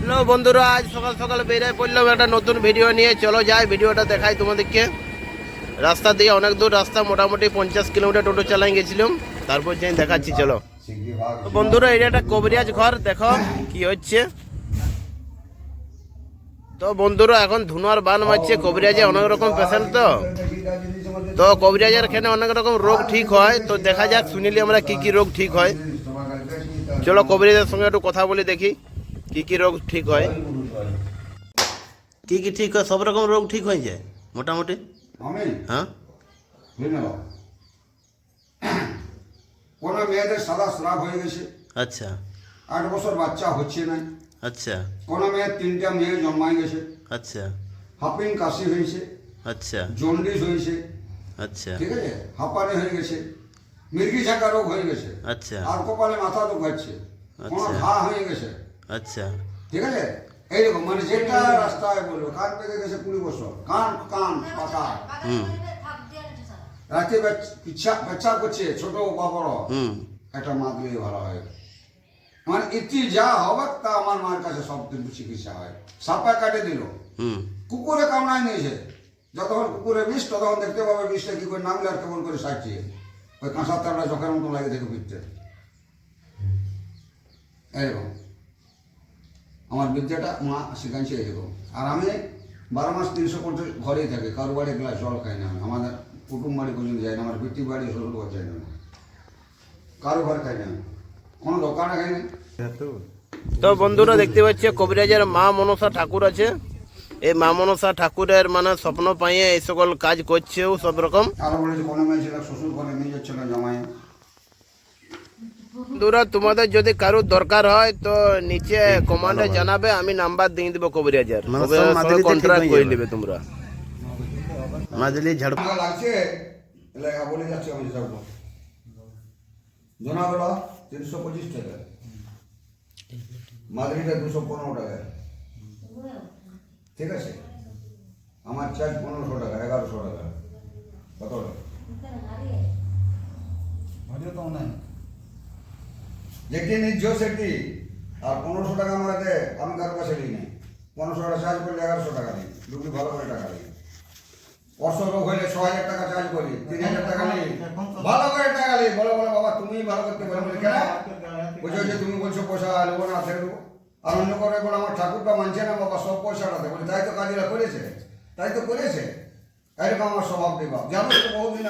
Hello বন্ধুরা, আজ সকাল সকাল বেরিয়ে পড়লাম একটা নতুন ভিডিও নিয়ে। চলো যাই, ভিডিওটা দেখাই তোমাদেরকে। রাস্তা দিয়ে অনেক দূর রাস্তা, মোটামুটি 50 কিলোমিটার টোটো চালাই গেছিলাম, তারপর যাই দেখাচ্ছি। চলো বন্ধুরা, এটা একটা কবিরাজ ঘর, দেখো কি হচ্ছে। তো বন্ধুরা, এখন ধুনার বান মারছে। কবিরাজে অনেক রকম পেশেন্ট, তো কবিরাজের এখানে অনেক রকম রোগ ঠিক হয়। তো দেখা যাক, শুনিলি আমরা কি কি রোগ ঠিক হয়। চলো কবিরাজের সঙ্গে একটু কথা বলে দেখি কি কি রোগ ঠিক হয়। কি কি ঠিক হয়? সব রকম রোগ ঠিক হয়ে যায় মোটামুটি। হ্যাঁ, কোনো মেয়েদের সাদা স্রাব হয়ে গেছে, আচ্ছা 8 বছর বাচ্চা হচ্ছে না। আচ্ছা কোনো মেয়ের 3টা মেয়ে জন্মাই গেছে। আচ্ছা হাঁপিং কাশি হয়েছে, আচ্ছা জন্ডিস হয়েছে, আচ্ছা ঠিক আছে, হাঁপানি হয়ে গেছে, মির্গি ঝাঁকা রোগ হয়ে গেছে, আচ্ছা আর কপালে মাথা রোগ হচ্ছে, কোনো আচ্ছা। ঘা হয়ে গেছে, আচ্ছা ঠিক আছে। এইরকম মানে যেটা রাস্তায় বলবো, কান পেকে গেছে 20 বছর, কান কান পাকা, হুম রাতে বাচ্চা করছে, ছোট বা বড়, হুম একটা মা দিলেই ভালো হয়। মানে ইতি যা হবে তা আমার মার কাছে সব কিন্তু চিকিৎসা হয়। সাপা কাটে দিল, হুম কুকুরে কামড়ায় নিয়েছে, যতক্ষণ কুকুরে বিষ ততক্ষণ দেখতে পাবে বিষটা কি করে নামলে আর কেমন করে সাজছে, ওই কাঁসার তারটা চোখের মতো লাগে দেখে ফিরতে। এরকম আমার বিদ্যাটা মা শিখাইছে এরকম। আর আমি 12 মাস 350 ঘরেই থাকি, কারো বাড়ি গ্লাস জল খাই না আমি, আমাদের কুটুম বাড়ি পর্যন্ত যাই না, আমার পিতৃ বাড়ি শ্বশুর ঘর যাই না, কারো ঘর খাই না, কোনো দোকানে খাই না। তো বন্ধুরা দেখতে পাচ্ছি কবিরাজের মা মনসা ঠাকুর আছে। এই মা মনসা ঠাকুরের মানে স্বপ্ন পাইয়ে এই সকল কাজ করছেও সব রকম। আরো বলেছে কোনো মেয়ে ছিল শ্বশুর ঘরে নিয়ে যাচ্ছিল জামাই। বন্ধুরা, তোমাদের যদি কারোর দরকার হয় তো নিচে কমান্ডে জানাবে, আমি নাম্বার দিয়ে দিব কবিরাজের, কন্ট্রাক্ট করে নেবে তোমরা। মাদলি ঝাড় টাকা লাগছে, এলে বলে যাচ্ছে আমি যাবো। জোনাবেলা 325 টাকা, মাদুরিটা 215 টাকা, ঠিক আছে। আমার চার্জ 1500 টাকা, 1100 টাকা, কত টাকা যেটি নিচ্ছ সেটি। আর 1500 টাকা আমাকে আমি কারো কাছে নিই নাই, 1500 টাকা চার্জ করলে 1100 টাকা দিই, দুটি ভালো করে টাকা দিই। অসরোগ হইলে 6000 টাকা চার্জ করি, 3000 টাকা নিই, ভালো করে টাকা নিই। বলে বলে বাবা তুমি ভালো করতে পারো, বলে কেন বুঝো যে তুমি বলছো পয়সা নেবো না, ছেড়ে দেবো। আর অন্য করে বলে আমার ঠাকুরটা মানছে না বাবা, সব পয়সাটা দেবো। তাই তো কাজীরা করেছে, তাই তো করেছে। এরকম আমার স্বভাব দেবা, জানো তো বহুদিন